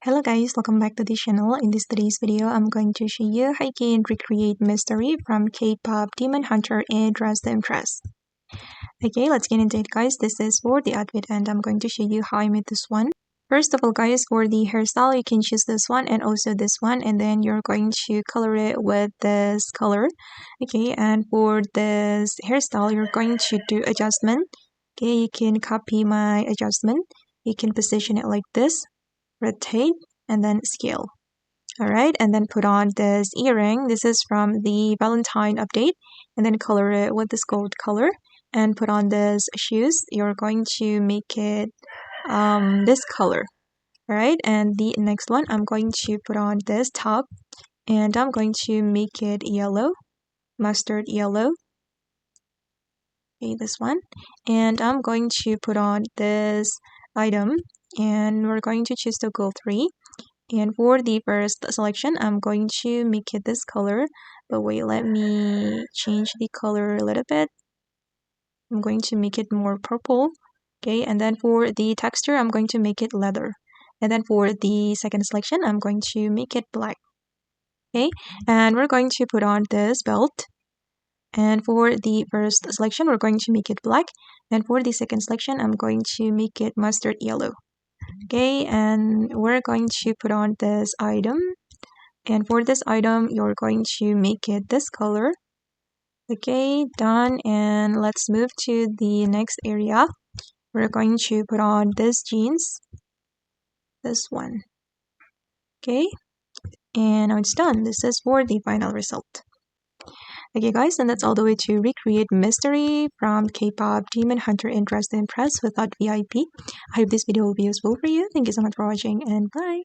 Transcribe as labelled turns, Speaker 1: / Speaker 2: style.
Speaker 1: Hello guys, welcome back to the channel. In today's video, I'm going to show you how you can recreate mystery from K-pop Demon Hunter and Dress to Impress. Okay, let's get into it guys. This is for the outfit and I'm going to show you how I made this one. First of all guys, for the hairstyle, you can choose this one and also this one, and then you're going to color it with this color. Okay, and for this hairstyle, you're going to do adjustment. Okay, you can copy my adjustment. You can position it like this, rotate, and then scale. Alright, and then put on this earring. This is from the Valentine update, and then color it with this gold color, and put on this shoes. You're going to make it this color. Alright, and the next one, I'm going to put on this top, and I'm going to make it yellow, mustard yellow. Okay, this one, and I'm going to put on this item, and we're going to choose the gold 3. And for the first selection, I'm going to make it this color. But wait, let me change the color a little bit. I'm going to make it more purple. Okay, and then for the texture, I'm going to make it leather. And then for the second selection, I'm going to make it black. Okay, and we're going to put on this belt. And for the first selection, we're going to make it black. And for the second selection, I'm going to make it mustard yellow. Okay, and we're going to put on this item, and for this item you're going to make it this color. Okay, done. And let's move to the next area. We're going to put on this jeans, this one. Okay, and now it's done. This is for the final result. Okay guys, and that's all the way to recreate mystery from K-pop Demon Hunter and Dress to Impress without VIP. I hope this video will be useful for you. Thank you so much for watching, and bye.